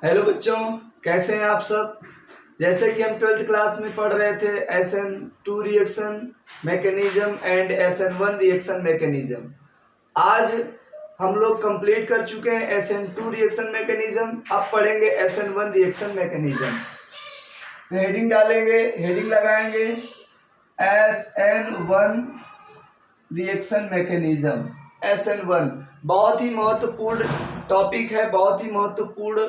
Hello बच्चों, कैसे हैं आप सब। जैसे कि हम 12th क्लास में पढ़ रहे थे SN2 reaction mechanism and SN1 reaction mechanism. आज हम लोग कंप्लीट कर चुके हैं SN2 रिएक्शन मैकेनिज्म। अब पढ़ेंगे SN1 रिएक्शन मैकेनिज्म। तो हेडिंग डालेंगे, हेडिंग लगाएंगे SN1 रिएक्शन मैकेनिज्म। SN1 बहुत ही महत्वपूर्ण टॉपिक है, बहुत ही महत्वपूर्ण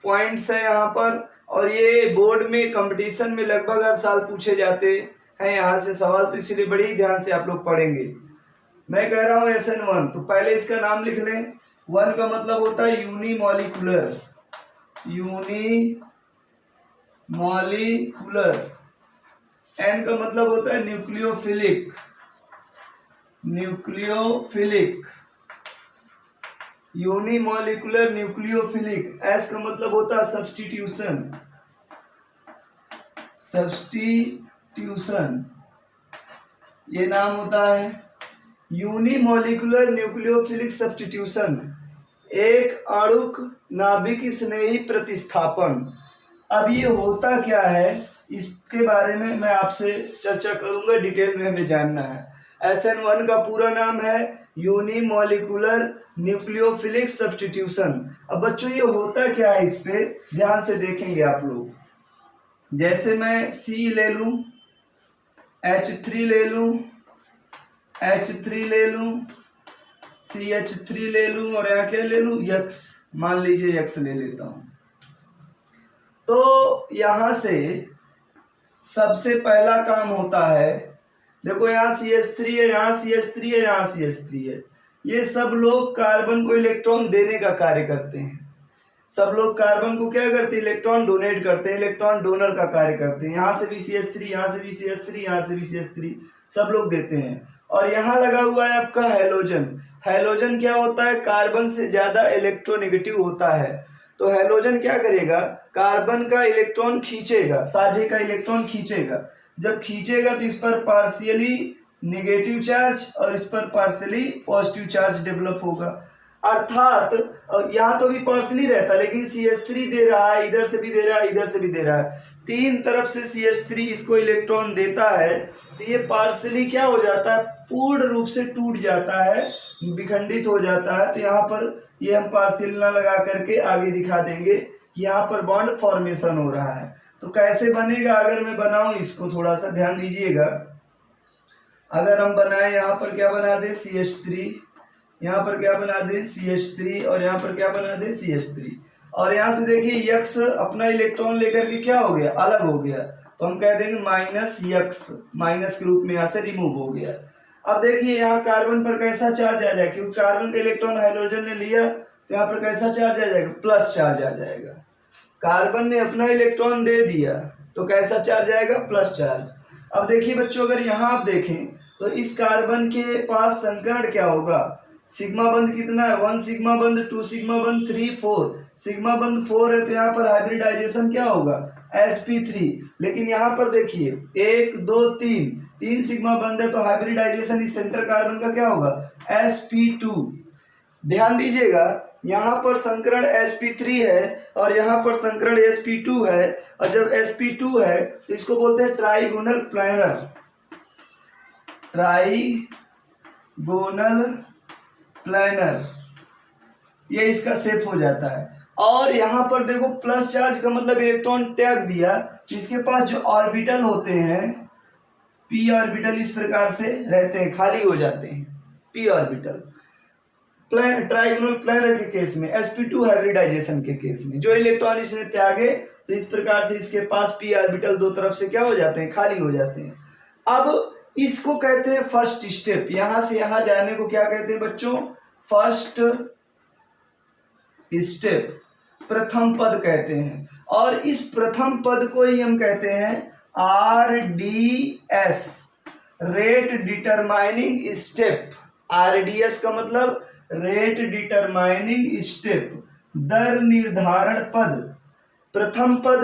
पॉइंट्स है यहाँ पर, और ये बोर्ड में कंपटीशन में लगभग हर साल पूछे जाते हैं यहाँ से सवाल, तो इसीलिए बड़ी ही ध्यान से आप लोग पढ़ेंगे। मैं कह रहा हूँ SN1, तो पहले इसका नाम लिख लें। 1 का मतलब होता है यूनिमॉलिक्यूलर, यूनिमॉलिक्यूलर। N का मतलब होता है nucleophilic, nucleophilic, unimolecular nucleophilic. S का मतलब होता है सब्स्टिट्यूशन, सब्स्टिट्यूशन ये नाम होता है। यूनिमॉलिक्यूलर न्यूक्लियोफिलिक सब्स्टिट्यूशन, एक अणुक नाभिक स्नेही प्रतिस्थापन। अब ये होता क्या है, इसके बारे में मैं आपसे चर्चा करूंगा, डिटेल में हमें जानना है। SN1 का पूरा नाम है यूनिमॉलिक्यूलर न्यूक्लियोफिलिक सब्स्टिट्यूशन। अब बच्चों ये होता क्या है, इस पे ध्यान से देखेंगे आप लोग। जैसे मैं C ले लूं, H3 ले लूं, H3 ले लूं, CH3 ले लूं, और यहाँ क्या ले लूं, X, मान लीजिए X ले लेता हूं। तो यहां से सबसे पहला काम होता है, देखो यहाँ CH3 है, यहाँ CH3 है, यहाँ CH3 है। ये सब लोग कार्बन को इलेक्ट्रॉन देने का कार्य करते हैं। सब लोग कार्बन को क्या करते हैं, इलेक्ट्रॉन डोनेट करते हैं, इलेक्ट्रॉन डोनर का कार्य करते हैं। यहाँ से भी CH3, यहाँ से भी CH3, यहाँ से भी CH3, सब लोग देते हैं। और यहाँ लगा हुआ है आपका हैलोजन। हैलोजन क्या होता है, कार्बन से ज्यादा इलेक्ट्रोनेगेटिव होता है। तो हैलोजन क्या करेगा, कार्बन का इलेक्ट्रॉन खींचेगा, साझे का इलेक्ट्रॉन खींचेगा। जब खींचेगा तो इस पर पार्शियली नेगेटिव चार्ज और इस पर पार्शियली पॉजिटिव चार्ज डेवलप होगा। अर्थात यहाँ तो भी पार्शियली रहता है, लेकिन CH3 दे रहा है, इधर से भी दे रहा है, इधर से भी दे रहा है, तीन तरफ से CH3 इसको इलेक्ट्रॉन देता है। तो ये पार्शियली क्या हो जाता है, पूर्ण रूप से टूट जाता है, विखंडित हो जाता है। तो यहाँ पर ये हम पार्शियल ना लगा करके आगे दिखा देंगे कि यहाँ पर बॉन्ड फॉर्मेशन हो रहा है। तो कैसे बनेगा, अगर मैं बनाऊं इसको, थोड़ा सा ध्यान दीजिएगा। अगर हम बनाए, यहाँ पर क्या बना दे CH3, यहाँ पर क्या बना दे CH3, और यहाँ पर क्या बना दे CH3, और यहाँ से देखिए X अपना इलेक्ट्रॉन लेकर के क्या हो गया, अलग हो गया। तो हम कह देंगे -X, माइनस के रूप में यहाँ से रिमूव हो गया। अब देखिए यहाँ कार्बन पर कैसा चार्ज आ जाएगा, क्योंकि कार्बन का इलेक्ट्रॉन हाइड्रोजन ने लिया, तो यहाँ पर कैसा चार्ज आ जाएगा, प्लस चार्ज आ जाएगा। कार्बन ने अपना इलेक्ट्रॉन दे दिया तो कैसा चार्ज आएगा, प्लस चार्ज। अब देखिए बच्चों, अगर यहाँ आप देखें तो इस कार्बन के पास संकरण क्या होगा, सिग्मा बंध कितना है, 1 सिग्मा बंध, 2 सिग्मा बंध, 3 4 सिग्मा बंध 4 है। तो यहाँ पर हाइब्रिडाइजेशन क्या होगा, sp3। लेकिन यहाँ पर देखिए 1 2 3 सिग्मा बंध है, तो हाइब्रिडाइजेशन इस सेंटर कार्बन का क्या होगा, sp2। ध्यान दीजिएगा, यहाँ पर संकरण sp3 है और यहाँ पर संकरण sp2 है, और जब sp2 है तो इसको बोलते हैं ट्राइगोनल प्लानर, ट्राइगोनल प्लानर, ये इसका शेप हो जाता है। और यहाँ पर देखो प्लस चार्ज का मतलब इलेक्ट्रॉन त्याग दिया, तो इसके पास जो ऑर्बिटल होते हैं, p ऑर्बिटल इस प्रकार से रहते हैं, खाली हो जाते हैं p ऑर्बिटल। ट्राइगोनल प्लानर के केस में, sp2 हाइब्रिडाइजेशन के केस में, जो इलेक्ट्रॉन इसने त्यागे तो इस प्रकार से इसके पास p ऑर्बिटल दो तरफ से क्या हो जाते हैं, खाली हो जाते हैं। अब इसको कहते हैं फर्स्ट स्टेप। यहां से यहां जाने को क्या कहते हैं बच्चों, फर्स्ट स्टेप, प्रथम पद कहते हैं। और इस प्रथम पद को ही हम कहते हैं RDS, rate determining step. RDS का मतलब रेट डिटरमाइनिंग स्टेप, दर निर्धारण पद। प्रथम पद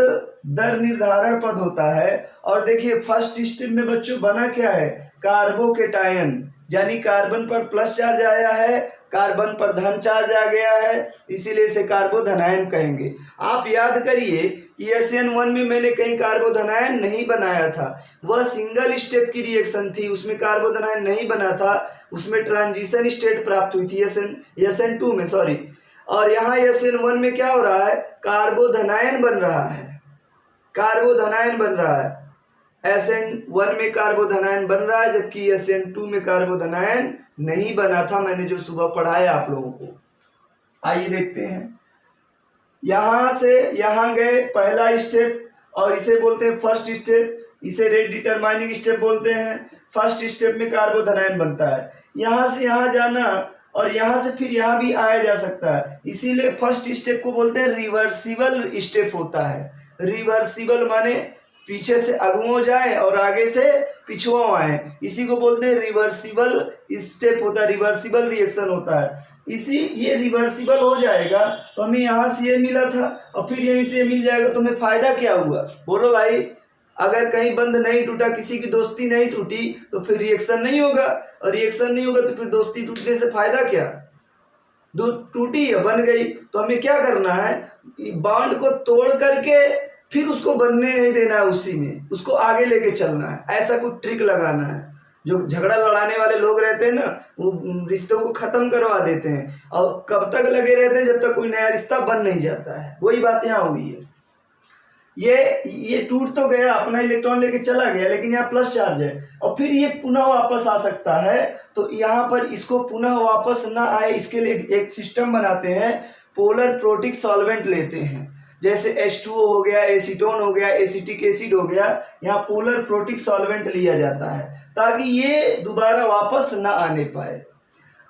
दर निर्धारण पद होता है। और देखिए फर्स्ट स्टेप में बच्चों बना क्या है, कार्बोकेटायन, यानी कार्बन पर प्लस चार्ज आया है, कार्बन पर धन चार्ज आ गया है, इसीलिए इसे कार्बोधनायन कहेंगे। आप याद करिए कि SN1 में मैंने कहीं कार्बोधनायन नहीं बनाया था, वह सिंगल स्टेप की रिएक्शन थी, उसमें कार्बोधनायन नहीं बना था, उसमें ट्रांजिशन स्टेट प्राप्त हुई थी SN2 में, सॉरी। और यहाँ SN1 में क्या हो रहा है, कार्बोधनायन बन रहा है, कार्बोधनायन बन रहा है। SN1 में कार्बोधनायन बन रहा है, जबकि SN2 में कार्बोधनायन नहीं बना था, मैंने जो सुबह पढ़ाया आप लोगों को। आइए देखते हैं, यहां से यहां गए पहला स्टेप, और इसे बोलते हैं फर्स्ट स्टेप, इसे रेट डिटरमाइनिंग स्टेप बोलते हैं। फर्स्ट स्टेप में कार्बोधनायन बनता है, यहां से यहां जाना और यहां से फिर यहां भी आया जा सकता है, इसीलिए फर्स्ट स्टेप को बोलते हैं रिवर्सिबल स्टेप होता है। रिवर्सिबल माने पीछे से अगुओं जाए और आगे से पिछुओं आए, इसी को बोलते हैं रिवर्सिबल स्टेप होता है, रिवर्सिबल रिएक्शन होता है। इसी ये रिवर्सिबल हो जाएगा तो हमें यहाँ से ये मिला था और फिर यहीं से मिल जाएगा, तो हमें फायदा क्या हुआ, बोलो भाई। अगर कहीं बंद नहीं टूटा, किसी की दोस्ती नहीं टूटी, तो फिर रिएक्शन नहीं होगा, और रिएक्शन नहीं होगा तो फिर दोस्ती टूटने से फायदा क्या। टूटी है, बन गई, तो हमें क्या करना है, बॉन्ड को तोड़ करके फिर उसको बनने नहीं देना है, उसी में उसको आगे लेके चलना है, ऐसा कुछ ट्रिक लगाना है। जो झगड़ा लड़ाने वाले लोग रहते हैं ना, वो रिश्तों को खत्म करवा देते हैं, और कब तक लगे रहते हैं, जब तक कोई नया रिश्ता बन नहीं जाता है। वही बात यहाँ हुई है, ये टूट तो गया, अपना इलेक्ट्रॉन लेके चला गया, लेकिन यहाँ प्लस चार्ज है, और फिर ये पुनः वापस आ सकता है। तो यहाँ पर इसको पुनः वापस ना आए, इसके लिए एक सिस्टम बनाते हैं, पोलर प्रोटिक सॉल्वेंट लेते हैं, जैसे H2O हो गया, एसीटोन हो गया, एसिटिक एसिड हो गया, यहाँ पोलर प्रोटिक सॉल्वेंट लिया जाता है ताकि ये दोबारा वापस ना आने पाए।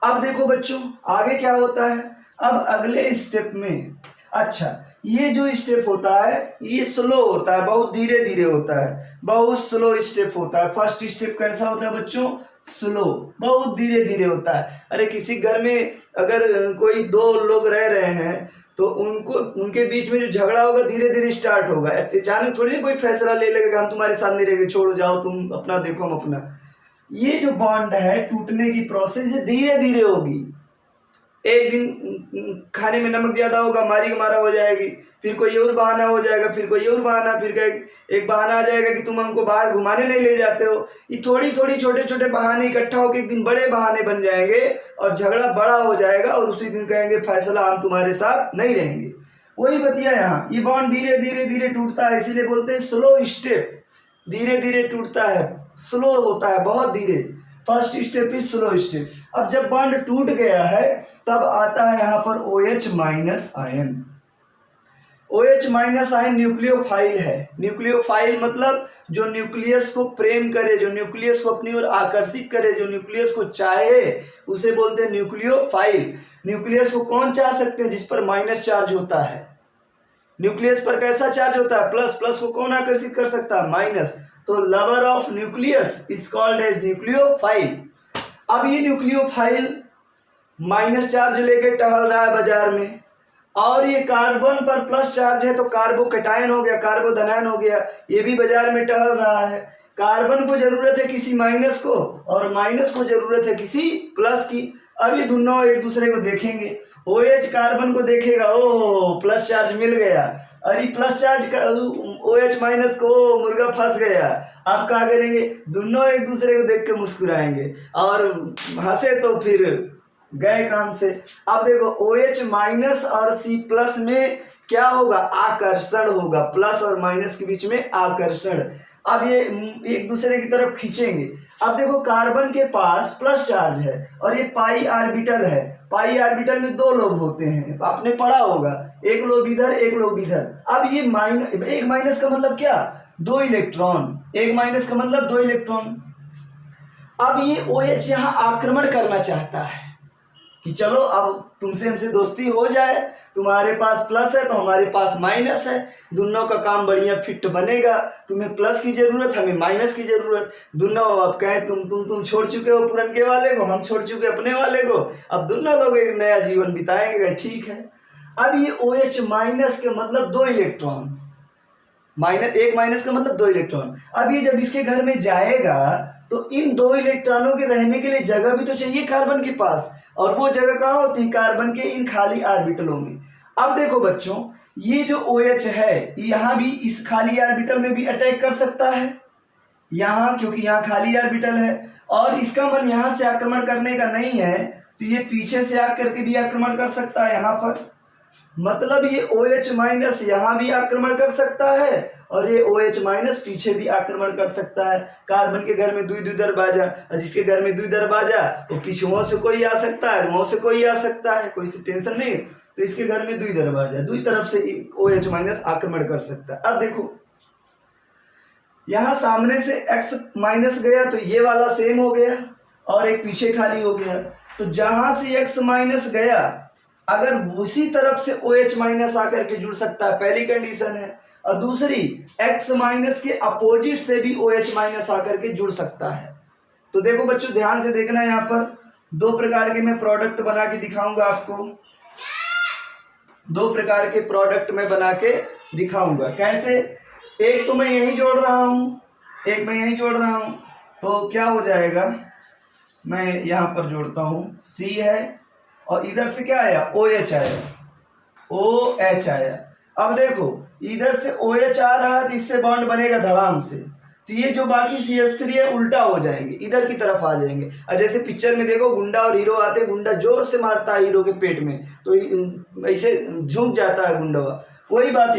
अब देखो बच्चों आगे क्या होता है, अब अगले स्टेप में, अच्छा ये जो स्टेप होता है ये स्लो होता है, बहुत धीरे धीरे होता है, बहुत स्लो स्टेप होता है। फर्स्ट स्टेप कैसा होता है बच्चों, स्लो, बहुत धीरे धीरे होता है। अरे किसी घर में अगर कोई दो लोग रह रहे हैं तो उनके बीच में जो झगड़ा होगा धीरे धीरे स्टार्ट होगा, अचानक थोड़ी कोई फैसला ले लेगा हम तुम्हारे साथ नहीं रहेंगे, छोड़ो जाओ तुम अपना देखो हम अपना। ये जो बॉन्ड है टूटने की प्रोसेस धीरे धीरे होगी। एक दिन खाने में नमक ज्यादा होगा, मारी मारा हो जाएगी, फिर कोई और बहाना हो जाएगा, फिर कोई और बहाना, फिर एक बहाना आ जाएगा कि तुम हमको बाहर घुमाने नहीं ले जाते हो। ये थोड़ी थोड़ी छोटे छोटे बहाने इकट्ठा होकर एक दिन बड़े बहाने बन जाएंगे और झगड़ा बड़ा हो जाएगा, और उसी दिन कहेंगे फैसला हम तुम्हारे साथ नहीं रहेंगे। वही बतिया यहाँ, ये बॉन्ड धीरे धीरे धीरे टूटता है, इसीलिए बोलते हैं स्लो स्टेप, धीरे धीरे टूटता है, स्लो होता है, बहुत धीरे। First step is slow step. अब जब बॉन्ड टूट गया है तब आता है यहाँ पर OH minus ion. OH minus ion nucleophile है। न्यूक्लियोफाइल मतलब जो न्यूक्लियस को प्रेम करे, जो न्यूक्लियस को अपनी ओर आकर्षित करे, जो न्यूक्लियस को चाहे, उसे बोलते हैं न्यूक्लियोफाइल। न्यूक्लियस को कौन चाह सकते हैं, जिस पर माइनस चार्ज होता है। न्यूक्लियस पर कैसा चार्ज होता है, प्लस, प्लस को कौन आकर्षित कर सकता है, माइनस। तो lover of nucleus is called as nucleophile. अब ये न्यूक्लियोफाइल माइनस चार्ज लेके टहल रहा है बाजार में, और ये कार्बन पर प्लस चार्ज है तो कार्बोकैटायन हो गया, कार्बोधनायन हो गया, ये भी बाजार में टहल रहा है। कार्बन को जरूरत है किसी माइनस को, और माइनस को जरूरत है किसी प्लस की। अब ये दोनों एक दूसरे को देखेंगे, OH कार्बन को देखेगा, ओह प्लस चार्ज मिल गया, और ये प्लस चार्ज का OH माइनस को, मुर्गा फंस गया। अब क्या करेंगे, दोनों एक दूसरे को देख के मुस्कुराएंगे, और हंसे तो फिर गए काम से। अब देखो OH माइनस और C प्लस में क्या होगा, आकर्षण होगा, प्लस और माइनस के बीच में आकर्षण। अब ये एक दूसरे की तरफ खींचेंगे। अब देखो कार्बन के पास प्लस चार्ज है और ये पाई ऑर्बिटल है, पाई ऑर्बिटल में दो लोब होते हैं, आपने पढ़ा होगा, एक लोब इधर एक लोब इधर। अब ये एक माइनस का मतलब क्या, दो इलेक्ट्रॉन, एक माइनस का मतलब दो इलेक्ट्रॉन। अब ये OH यहाँ आक्रमण करना चाहता है कि चलो अब तुमसे हमसे दोस्ती हो जाए, तुम्हारे पास प्लस है तो हमारे पास माइनस है, दोनों का काम बढ़िया फिट बनेगा, तुम्हें प्लस की जरूरत, हमें माइनस की जरूरत, दोनों अब कहें तुम छोड़ चुके हो पुरनके वाले को, हम छोड़ चुके अपने वाले को, अब दोनों लोग एक नया जीवन बिताएंगे, ठीक है। अब ये OH माइनस के मतलब दो इलेक्ट्रॉन, एक माइनस का मतलब दो इलेक्ट्रॉन। अब ये जब इसके घर में जाएगा तो इन दो इलेक्ट्रॉनों के रहने के लिए जगह भी तो चाहिए कार्बन के पास, और वो जगह कहाँ होती है? कार्बन के इन खाली ऑर्बिटलों में। अब देखो बच्चों, ये जो OH है यहाँ भी इस खाली ऑर्बिटल में भी अटैक कर सकता है यहाँ, क्योंकि यहाँ खाली ऑर्बिटल है और इसका मन यहाँ से आक्रमण करने का नहीं है, तो ये पीछे से आकर के भी आक्रमण कर सकता है यहाँ पर। मतलब ये OH माइनस यहाँ भी आक्रमण कर सकता है और ये OH माइनस पीछे भी आक्रमण कर सकता है। कार्बन के घर में दुई दरवाजा, और जिसके घर में दुई दरवाजा वो पिछुओं से कोई आ सकता है, रुओं से कोई आ सकता है, कोई टेंशन नहीं। तो इसके घर में दुई दरवाजा, दुई तरफ से OH माइनस आक्रमण कर सकता है। अब देखो यहाँ सामने से X माइनस गया तो ये वाला सेम हो गया और एक पीछे खाली हो गया। तो जहां से X माइनस गया अगर उसी तरफ से OH माइनस आकर के जुड़ सकता है, पहली कंडीशन है। और दूसरी, X माइनस के अपोजिट से भी OH माइनस आकर के जुड़ सकता है। तो देखो बच्चों ध्यान से देखना, यहाँ पर दो प्रकार के मैं प्रोडक्ट बना के दिखाऊंगा आपको, दो प्रकार के प्रोडक्ट में बना के दिखाऊंगा। कैसे? एक तो मैं यही जोड़ रहा हूँ, एक मैं यही जोड़ रहा हूँ, तो क्या हो जाएगा, मैं यहाँ पर जोड़ता हूँ, C है और इधर से क्या आया? OH आया, OH आया। अब देखो इधर से OH आ रहा है तो इससे बॉन्ड बनेगा धड़ाम से, तो ये जो बाकी CH3 है उल्टा हो जाएंगे, इधर की तरफ आ जाएंगे। और जैसे पिक्चर में देखो गुंडा और हीरो आते, गुंडा जोर से मारता है हीरो के पेट में तो ऐसे झुक जाता है गुंडा। वही बात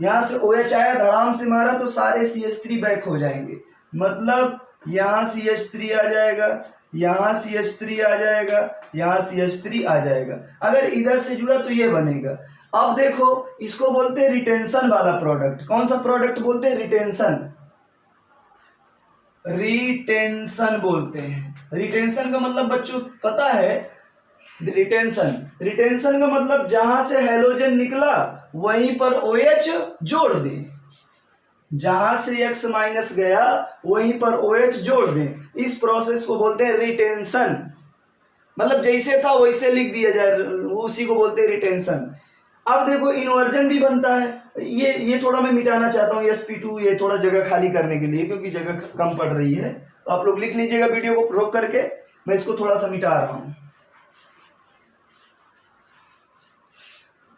यहाँ से OH आया, धड़ाम से मारा तो सारे CH3 बैक हो जाएंगे। मतलब यहाँ CH3 आ जाएगा, यहाँ CH3 आ जाएगा, यहाँ CH3 आ जाएगा। अगर इधर से जुड़ा तो ये बनेगा। अब देखो इसको बोलते हैं रिटेंशन वाला प्रोडक्ट। कौन सा प्रोडक्ट बोलते हैं? रिटेंशन, रिटेंशन बोलते हैं। रिटेंशन का मतलब बच्चों पता है? रिटेंशन का मतलब जहां से हैलोजन निकला वहीं पर OH जोड़ दे, जहां से X माइनस गया वहीं पर OH जोड़ दें। इस प्रोसेस को बोलते हैं रिटेंशन। मतलब जैसे था वैसे लिख दिया जाए, उसी को बोलते हैं रिटेंशन। अब देखो इन्वर्जन भी बनता है। ये थोड़ा मैं मिटाना चाहता हूँ sp2, ये थोड़ा जगह खाली करने के लिए, क्योंकि जगह कम पड़ रही है। तो आप लोग लिख लीजिएगा वीडियो को रोक करके, मैं इसको थोड़ा सा मिटा रहा हूँ।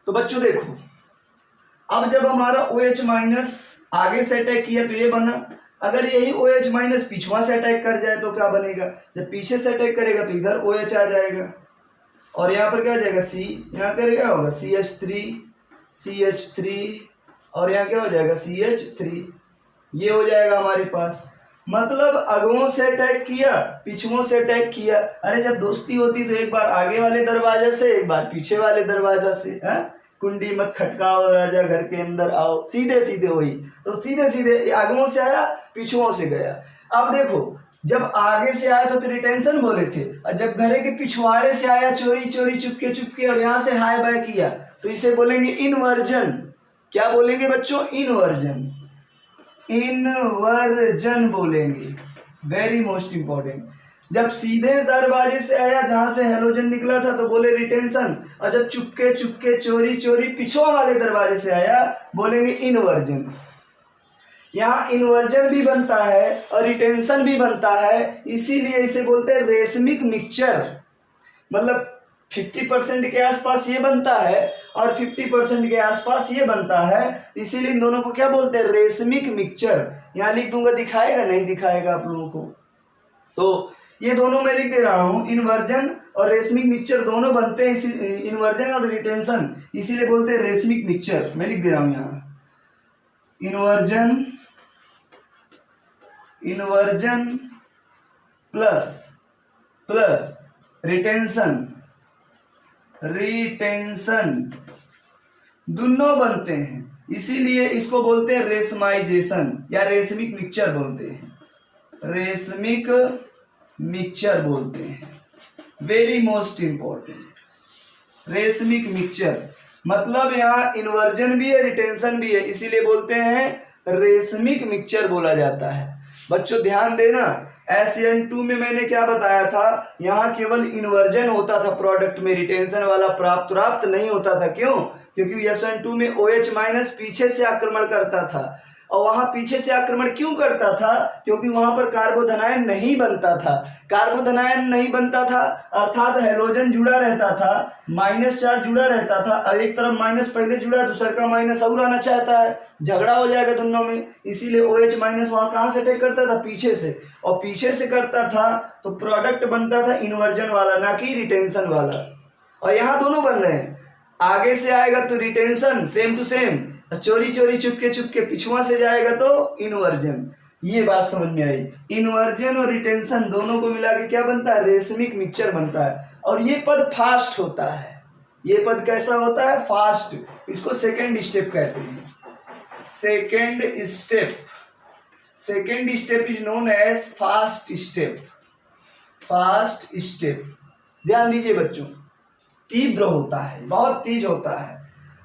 तो बच्चों देखो, अब जब हमारा OH माइनस आगे से अटैक किया तो ये बना। अगर यही OH माइनस पिछवा से अटैक कर जाए तो क्या बनेगा? जब पीछे से अटैक करेगा तो इधर OH आ जाएगा और यहाँ पर क्या आ जाएगा? C, यहाँ कर क्या होगा? CH3 और यहाँ क्या हो जाएगा? CH3। ये हो जाएगा हमारे पास। मतलब अगुओं से अटैक किया, पिछुओं से अटैक किया। अरे जब दोस्ती होती तो एक बार आगे वाले दरवाजे से, एक बार पीछे वाले दरवाजा से। है कुंडी मत खटकाओ राजा घर के अंदर आओ, सीधे सीधे वही। तो सीधे सीधे आगुओं से आया, पिछुओं से गया। अब देखो जब आगे से आया तो रिटेंशन बोले थे, और जब घरे के पिछवाड़े से आया चोरी चोरी चुपके चुपके और यहाँ से हाय बाय किया तो इसे बोलेंगे इनवर्जन। क्या बोलेंगे बच्चों? इनवर्जन, इनवर्जन बोलेंगे। Very most important. जब सीधे दरवाजे से आया जहां से हैलोजन निकला था तो बोले रिटेंशन, और जब चुपके चुपके चोरी चोरी पिछवा वाले दरवाजे से आया बोलेंगे इनवर्जन। यहाँ इन्वर्जन भी बनता है और रिटेंशन भी बनता है, इसीलिए इसे बोलते हैं रेशमिक मिक्सचर। मतलब 50% के आसपास ये बनता है और 50% के आसपास ये बनता है, इसीलिए इन दोनों को क्या बोलते हैं? Racemic mixture. यहाँ लिख दूंगा, दिखाएगा नहीं दिखाएगा आप लोगों को? तो ये दोनों मैं लिख दे रहा हूँ, इन्वर्जन और रेशमिक मिक्सचर दोनों बनते हैं। इन्वर्जन और रिटेंशन इसीलिए बोलते हैं रेशमिक मिक्सचर। मैं लिख दे रहा हूँ यहाँ, inversion, inversion plus retention, retention दोनों बनते हैं, इसीलिए इसको बोलते हैं रेशमाइजेशन या रेशमिक मिक्सचर बोलते हैं, रेशमिक मिक्सचर बोलते हैं। Very most important, racemic mixture. मतलब यहाँ इन्वर्जन भी है रिटेंशन भी है, इसीलिए बोलते हैं रेशमिक मिक्सचर बोला जाता है। बच्चों ध्यान देना, SN2 में मैंने क्या बताया था? यहाँ केवल इन्वर्जन होता था प्रोडक्ट में, रिटेंशन वाला प्राप्त नहीं होता था। क्यों? क्योंकि SN2 में OH माइनस पीछे से आक्रमण करता था। और वहां पीछे से आक्रमण क्यों करता था? क्योंकि वहां पर कार्बोधनायन नहीं बनता था। कार्बोधनायन नहीं बनता था अर्थात हैलोजन जुड़ा रहता था, माइनस चार्ज जुड़ा रहता था, और एक तरफ माइनस पहले जुड़ा है, दूसरा का माइनस और आना चाहता है, झगड़ा हो जाएगा दोनों में। इसीलिए OH माइनस वहां कहां से अटैक करता था? पीछे से, और पीछे से करता था तो प्रोडक्ट बनता था इन्वर्जन वाला, ना कि रिटेंशन वाला। और यहाँ दोनों बन रहे हैं, आगे से आएगा तो रिटेंशन सेम टू सेम, चोरी चोरी चुपके पिछुआ से जाएगा तो इन्वर्जन। ये बात समझ में आई। इन्वर्जन और रिटेंशन दोनों को मिला के क्या बनता है? रेशमिक मिक्सचर बनता है। और ये पद फास्ट होता है। ये पद कैसा होता है? फास्ट। इसको सेकेंड स्टेप कहते हैं। Second step, second step is known as fast step. Fast step, ध्यान दीजिए बच्चों, तीव्र होता है, बहुत तेज होता है।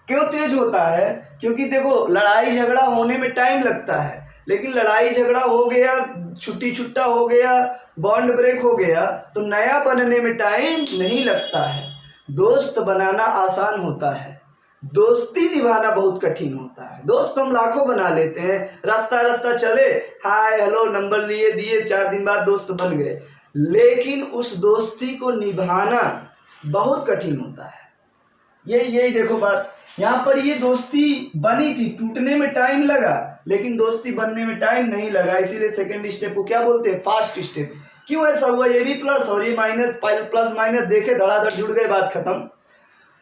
क्यों तेज होता है? क्योंकि देखो लड़ाई झगड़ा होने में टाइम लगता है, लेकिन लड़ाई झगड़ा हो गया, छुट्टी छुट्टा हो गया, बॉन्ड ब्रेक हो गया तो नया बनने में टाइम नहीं लगता है। दोस्त बनाना आसान होता है, दोस्ती निभाना बहुत कठिन होता है। दोस्त हम लाखों बना लेते हैं, रास्ता रास्ता चले, हाय हेलो नंबर लिए दिए, 4 दिन बाद दोस्त बन गए, लेकिन उस दोस्ती को निभाना बहुत कठिन होता है। यही देखो बात, यहाँ पर ये दोस्ती बनी थी, टूटने में टाइम लगा, लेकिन दोस्ती बनने में टाइम नहीं लगा। इसीलिए सेकंड स्टेप को क्या बोलते हैं? Fast step. क्यों ऐसा हुआ? ये भी प्लस और ये माइनस, प्लस माइनस देखे धड़ाधड़ जुड़ गए, बात खत्म।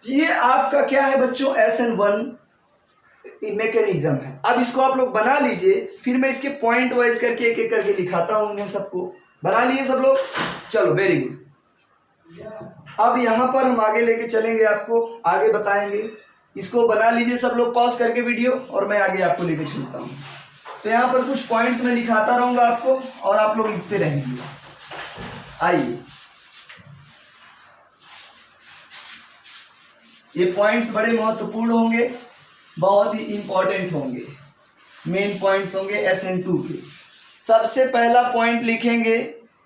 ये आपका क्या है बच्चों? SN1 मैकेनिज्म है। अब इसको आप लोग बना लीजिए, फिर मैं इसके पॉइंट वाइज करके एक एक करके लिखाता हूँ। उन्हें सबको बना लिए सब लोग? चलो वेरी गुड। अब यहाँ पर हम आगे लेके चलेंगे, आपको आगे बताएंगे। इसको बना लीजिए सब लोग, पॉज करके वीडियो, और मैं आगे आपको लेके चलता हूँ। तो यहाँ पर कुछ पॉइंट्स मैं लिखाता रहूँगा आपको और आप लोग लिखते रहेंगे। आइए, ये पॉइंट्स बड़े महत्वपूर्ण होंगे, बहुत ही इंपॉर्टेंट होंगे, मेन पॉइंट्स होंगे SN2 के। सबसे पहला पॉइंट लिखेंगे,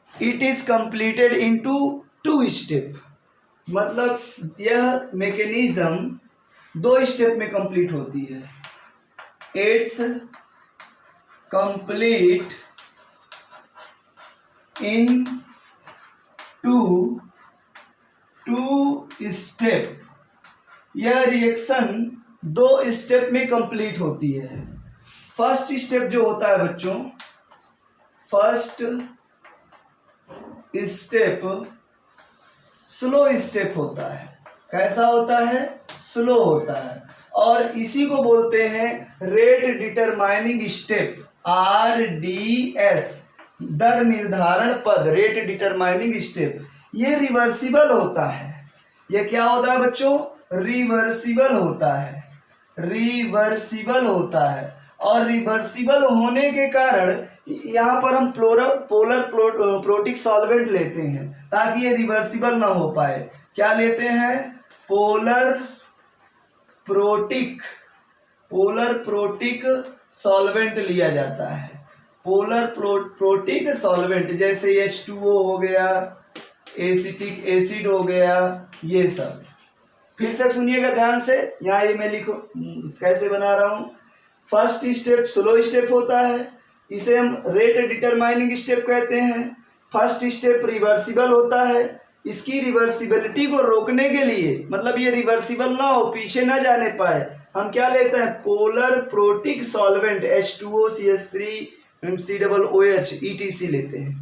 it is completed into 2 step. मतलब यह मैकेनिज्म 2 स्टेप में कंप्लीट होती है। It's complete in two step. यह रिएक्शन 2 स्टेप में कंप्लीट होती है। फर्स्ट स्टेप जो होता है बच्चों, फर्स्ट स्टेप स्लो स्टेप होता है। कैसा होता है? स्लो होता है, और इसी को बोलते हैं रेट डिटरमाइनिंग स्टेप, RDS, दर निर्धारण पद, रेट डिटरमाइनिंग स्टेप। ये रिवर्सिबल होता है। ये क्या होता है बच्चों? रिवर्सिबल होता है, रिवर्सिबल होता है। और रिवर्सिबल होने के कारण यहाँ पर हम पोलर प्रोटिक सॉल्वेंट लेते हैं ताकि ये रिवर्सिबल ना हो पाए। क्या लेते हैं? पोलर प्रोटिक सॉल्वेंट लिया जाता है। पोलर प्रोटिक सॉल्वेंट जैसे H2O हो गया, एसिटिक एसिड हो गया, ये सब। फिर से सुनिएगा ध्यान से, यहाँ ये मैं लिखो कैसे बना रहा हूँ। फर्स्ट स्टेप स्लो स्टेप होता है, इसे हम रेट डिटरमाइनिंग स्टेप कहते हैं। फर्स्ट स्टेप रिवर्सिबल होता है। इसकी रिवर्सिबिलिटी को रोकने के लिए, मतलब ये रिवर्सिबल ना हो, पीछे ना जाने पाए, हम क्या लेते हैं? Polar protic solvent H2O, CH3, COOH, ETC लेते हैं।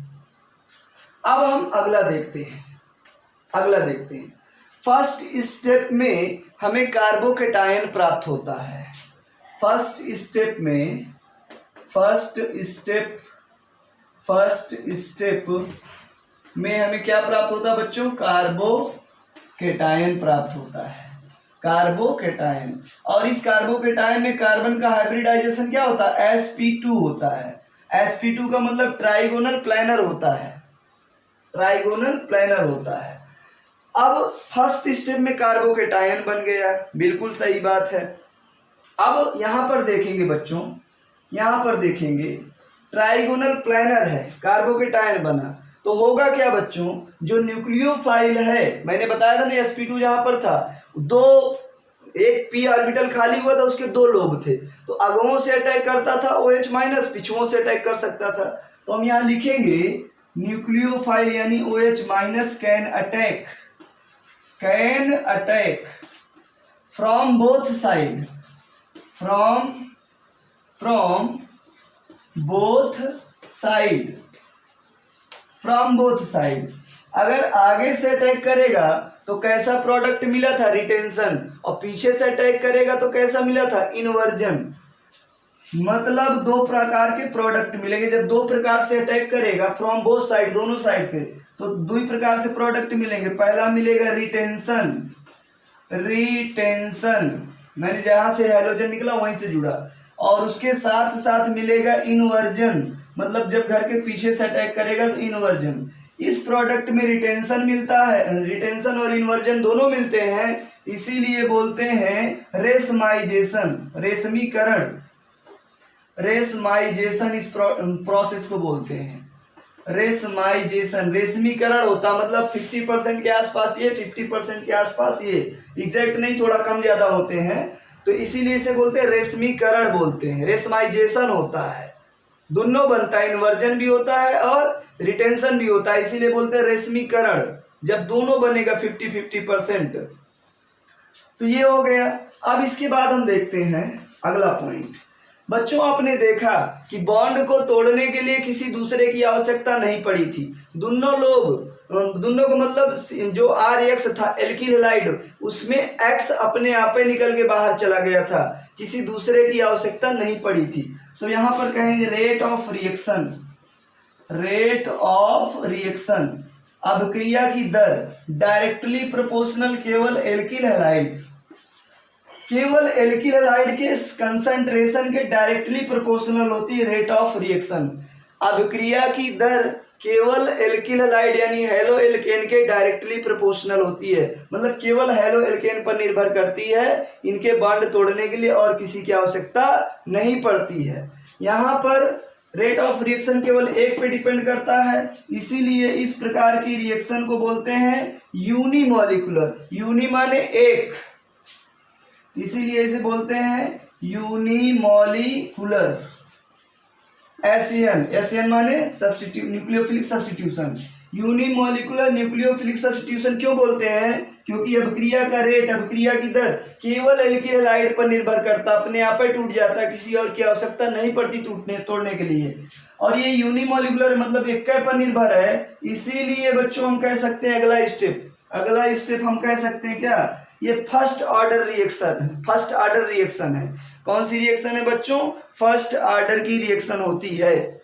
अब हम अगला देखते हैं। फर्स्ट स्टेप में हमें कार्बोकेटायन प्राप्त होता है। फर्स्ट स्टेप में हमें क्या प्राप्त होता है बच्चों? कार्बोकेटायन प्राप्त होता है, कार्बोकेटायन। और इस कार्बोकेटायन में कार्बन का हाइब्रिडाइजेशन क्या होता है? sp2 होता है। sp2 का मतलब ट्राइगोनल प्लानर होता है, ट्राइगोनल प्लानर होता है। अब फर्स्ट स्टेप में कार्बोकेटायन बन गया, बिल्कुल सही बात है। अब यहाँ पर देखेंगे बच्चों, यहाँ पर देखेंगे ट्राइगोनल प्लानर है, कार्बोकेटायन बना, तो होगा क्या बच्चों? जो न्यूक्लियोफाइल है, मैंने बताया था ना sp2 जहाँ पर था, 2 एक p ऑर्बिटल खाली हुआ था, उसके 2 लोब थे, तो अगवों से अटैक करता था OH माइनस, पिछुओं से अटैक कर सकता था। तो हम यहाँ लिखेंगे न्यूक्लियोफाइल यानी OH minus can attack from both side, from both side. अगर आगे से अटैक करेगा तो कैसा प्रोडक्ट मिला था, रिटेंशन, और पीछे से अटैक करेगा तो कैसा मिला था, इन्वर्जन। मतलब 2 प्रकार के प्रोडक्ट मिलेंगे। जब 2 प्रकार से अटैक करेगा फ्रॉम बोथ साइड, दोनों साइड से, तो 2 प्रकार से प्रोडक्ट मिलेंगे। पहला मिलेगा रिटेंशन, मैंने जहां से हैलोजन निकला वहीं से जुड़ा, और उसके साथ साथ मिलेगा इन्वर्जन, मतलब जब घर के पीछे से अटैक करेगा तो इन्वर्जन। इस प्रोडक्ट में रिटेंशन मिलता है, रिटेंशन और इन्वर्जन दोनों मिलते हैं, इसीलिए बोलते हैं रेशमाइजेशन, रेशमाइजेशन इस प्रोसेस को बोलते हैं रेशमाइजेशन। रेशमीकरण होता मतलब 50% के आसपास ये, 50% के आसपास ये, एग्जैक्ट नहीं, थोड़ा कम ज्यादा होते हैं, तो इसीलिए इसे बोलते हैं रेशमीकरण बोलते हैं। रेशमाइजेशन होता है, दोनों बनता है, इन्वर्जन भी होता है और रिटेंशन भी होता है, इसीलिए बोलते हैं रेशमीकरण। जब दोनों बनेगा 50-50%। तो ये हो गया। अब इसके बाद हम देखते हैं अगला पॉइंट। बच्चों, आपने देखा कि बॉन्ड को तोड़ने के लिए किसी दूसरे की आवश्यकता नहीं पड़ी थी। दोनों को मतलब जो RX था एल्किल हैलाइड, उसमें X अपने आप ही निकल के बाहर चला गया था, किसी दूसरे की आवश्यकता नहीं पड़ी थी। तो यहाँ पर कहेंगे रेट ऑफ रिएक्शन, अभिक्रिया की दर डायरेक्टली प्रोपोर्शनल केवल एल्किल हैलाइड के कंसंट्रेशन के डायरेक्टली प्रोपोर्शनल होती है रेट ऑफ रिएक्शन। अभिक्रिया की दर केवल एल्किल हैलाइड यानी हेलो एल्केन के डायरेक्टली प्रोपोर्शनल होती है, मतलब केवल हेलो एल्केन पर निर्भर करती है इनके बॉन्ड तोड़ने के लिए, और किसी की आवश्यकता नहीं पड़ती है। यहाँ पर रेट ऑफ रिएक्शन केवल एक पे डिपेंड करता है, इसीलिए इस प्रकार की रिएक्शन को बोलते हैं यूनिमॉलिक्यूलर। यूनि माने एक, इसीलिए इसे बोलते हैं यूनिमॉलिक्यूलर। एसएन माने nucleophilic substitution. Unimolecular nucleophilic substitution क्यों बोलते हैं, क्योंकि अभिक्रिया का रेट, अभिक्रिया की दर केवल एल्किल हैलाइड पर निर्भर करता, अपने आप ही टूट जाता, किसी और की आवश्यकता नहीं पड़ती तोड़ने के लिए। और ये यूनिमॉलिक्यूलर मतलब एक पर निर्भर है, इसीलिए बच्चों हम कह सकते हैं अगला स्टेप हम कह सकते हैं क्या, ये फर्स्ट ऑर्डर रिएक्शन है। कौन सी रिएक्शन है बच्चों, फर्स्ट ऑर्डर की रिएक्शन होती है,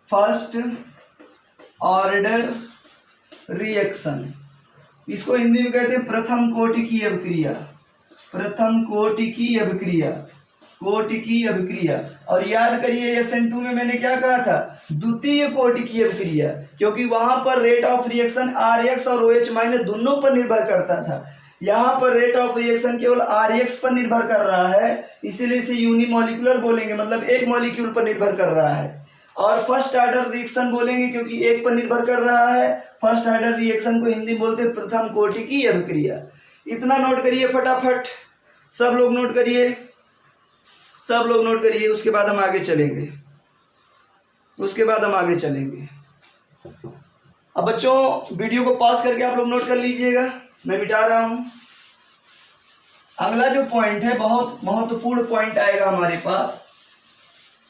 फर्स्ट ऑर्डर रिएक्शन। इसको हिंदी में कहते हैं प्रथम कोटि की अभिक्रिया। और याद करिए SN2 में मैंने क्या कहा था, द्वितीय कोटि की अभिक्रिया, क्योंकि वहां पर रेट ऑफ रिएक्शन RX और OH माइनस दोनों पर निर्भर करता था। यहाँ पर रेट ऑफ रिएक्शन केवल RX पर निर्भर कर रहा है, इसीलिए इसे यूनिमॉलिक्यूलर बोलेंगे, मतलब एक मॉलिक्यूल पर निर्भर कर रहा है। और फर्स्ट ऑर्डर रिएक्शन बोलेंगे क्योंकि एक पर निर्भर कर रहा है। फर्स्ट ऑर्डर रिएक्शन को हिंदी बोलते हैं प्रथम कोटि की अभिक्रिया। इतना नोट करिए फटाफट, सब लोग नोट करिए, उसके बाद हम आगे चलेंगे। अब बच्चों वीडियो को पॉज करके आप लोग नोट कर लीजिएगा, मैं मिटा रहा हूं। अगला जो पॉइंट है बहुत महत्वपूर्ण पॉइंट आएगा हमारे पास।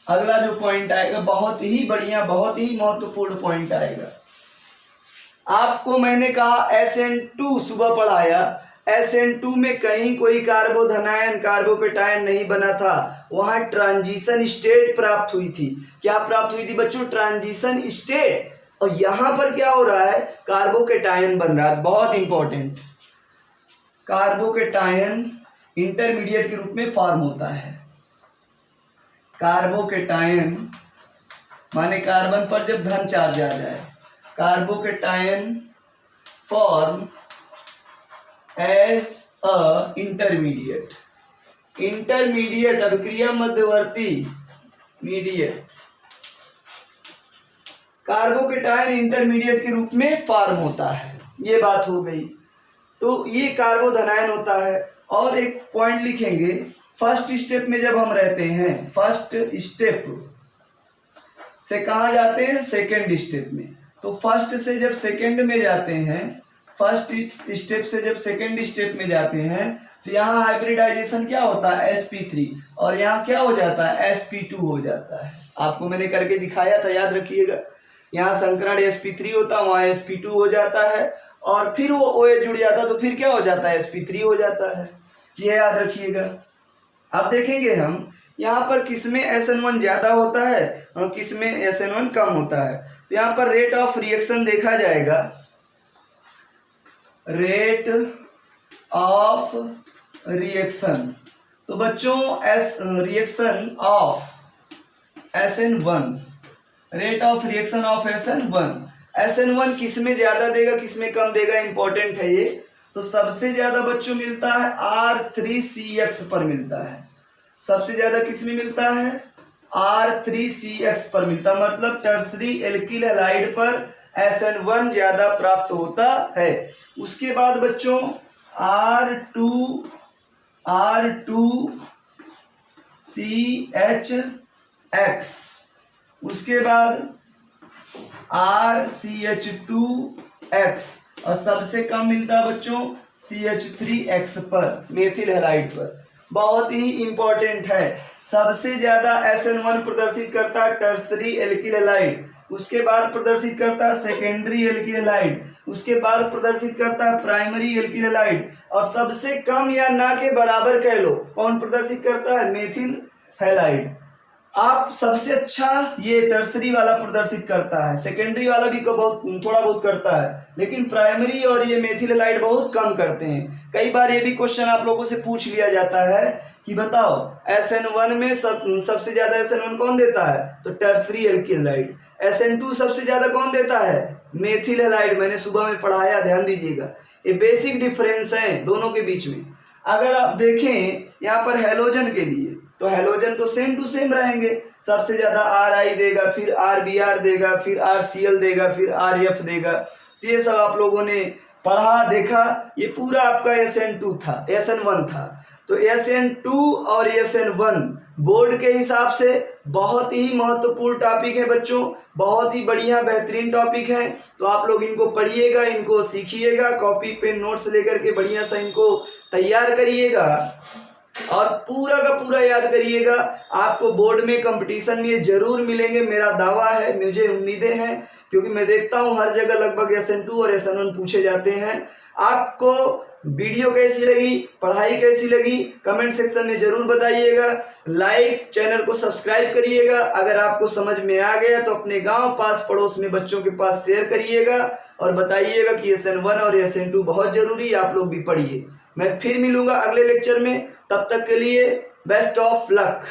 अगला जो पॉइंट आएगा बहुत ही बढ़िया, बहुत ही महत्वपूर्ण पॉइंट आएगा। आपको मैंने कहा SN2 सुबह पढ़ाया, SN2 में कहीं कोई कार्बोधनायन कार्बोकेटायन नहीं बना था, वहां ट्रांजिशन स्टेट प्राप्त हुई थी। क्या प्राप्त हुई थी बच्चों, ट्रांजिशन स्टेट। और यहां पर क्या हो रहा है, कार्बोकेटायन बन रहा है, बहुत इंपॉर्टेंट। कार्बोकेटायन इंटरमीडिएट के रूप में फॉर्म होता है। कार्बोकेटायन माने कार्बन पर जब धन चार्ज आ जाए, carbocation form as a intermediate अभिक्रिया मध्यवर्ती मीडिएट, कार्बोकेटायन इंटरमीडिएट के रूप में फॉर्म होता है। ये बात हो गई। तो ये कार्बोधनायन होता है। और एक पॉइंट लिखेंगे, फर्स्ट स्टेप में जब हम रहते हैं, फर्स्ट स्टेप से कहाँ जाते हैं, सेकेंड स्टेप में। तो फर्स्ट से जब सेकेंड में जाते हैं, फर्स्ट स्टेप से जब सेकेंड स्टेप में जाते हैं, तो यहाँ हाइब्रिडाइजेशन क्या होता है, sp3, और यहाँ क्या हो जाता है, sp2 हो जाता है। आपको मैंने करके दिखाया था, याद रखिएगा। यहाँ संकरण sp3 होता है, वहाँ sp2 हो जाता है, और फिर वो OH जुड़ जाता है, तो फिर क्या हो जाता है, sp3 हो जाता है। ये याद रखिएगा। अब देखेंगे हम यहाँ पर किसमें SN1 ज़्यादा होता है और किसमें SN1 कम होता है। तो यहाँ पर रेट ऑफ रिएक्शन देखा जाएगा, रेट ऑफ रिएक्शन। तो बच्चों reaction of SN1, rate of reaction of SN1 किसमें ज़्यादा देगा, किसमें कम देगा, इंपॉर्टेंट है ये। तो सबसे ज़्यादा बच्चों मिलता है R3CX पर मिलता है। सबसे ज़्यादा किसमें मिलता है, R3CX पर मिलता, मतलब टर्सरी एल्किल हैलाइड पर SN1 ज़्यादा प्राप्त होता है। उसके बाद बच्चों R2CHX, उसके बाद RCH2X, और सबसे कम मिलता है बच्चों CH3X पर, मेथिल हैलाइड पर। बहुत ही इंपॉर्टेंट है। सबसे ज्यादा SN1 प्रदर्शित करता है टर्सरी एल्किल हैलाइड, उसके बाद प्रदर्शित करता है सेकेंडरी एल्किल हैलाइड, उसके बाद प्रदर्शित करता है प्राइमरी एल्किल हैलाइड, और सबसे कम या ना के बराबर कह लो कौन प्रदर्शित करता है, मेथिल हैलाइड। आप सबसे अच्छा ये टर्सरी वाला प्रदर्शित करता है, सेकेंडरी वाला भी बहुत थोड़ा बहुत करता है, लेकिन प्राइमरी और ये मेथिल हैलाइड बहुत कम करते हैं। कई बार ये भी क्वेश्चन आप लोगों से पूछ लिया जाता है कि बताओ SN1 में सबसे ज्यादा SN1 कौन देता है, तो टर्सरी एल्किल हैलाइड। SN2 सबसे ज्यादा कौन देता है, मेथिल हैलाइड। मैंने सुबह में पढ़ाया, ध्यान दीजिएगा। ये बेसिक डिफरेंस है दोनों के बीच में। अगर आप देखें यहाँ पर हैलोजन के लिए, तो हैलोजन तो सेम टू सेम रहेंगे। सबसे ज्यादा RI देगा, फिर RBr देगा, फिर RCl देगा, फिर RF देगा। तो ये सब आप लोगों ने पढ़ा, देखा। ये पूरा आपका SN1 था। तो SN2 और SN1 बोर्ड के हिसाब से बहुत ही महत्वपूर्ण टॉपिक है बच्चों, बहुत ही बढ़िया बेहतरीन टॉपिक है। तो आप लोग इनको पढ़िएगा, इनको सीखिएगा, कॉपी पेन नोट्स लेकर के बढ़िया सा इनको तैयार करिएगा और पूरा का पूरा याद करिएगा। आपको बोर्ड में कंपटीशन में ये जरूर मिलेंगे, मेरा दावा है, मुझे उम्मीदें हैं, क्योंकि मैं देखता हूँ हर जगह लगभग SN2 और SN1 पूछे जाते हैं। आपको वीडियो कैसी लगी, पढ़ाई कैसी लगी, कमेंट सेक्शन में जरूर बताइएगा। लाइक, चैनल को सब्सक्राइब करिएगा। अगर आपको समझ में आ गया तो अपने गांव, पास पड़ोस में बच्चों के पास शेयर करिएगा और बताइएगा कि SN1 और SN2 बहुत जरूरी है, आप लोग भी पढ़िए। मैं फिर मिलूंगा अगले लेक्चर में, तब तक के लिए बेस्ट ऑफ लक।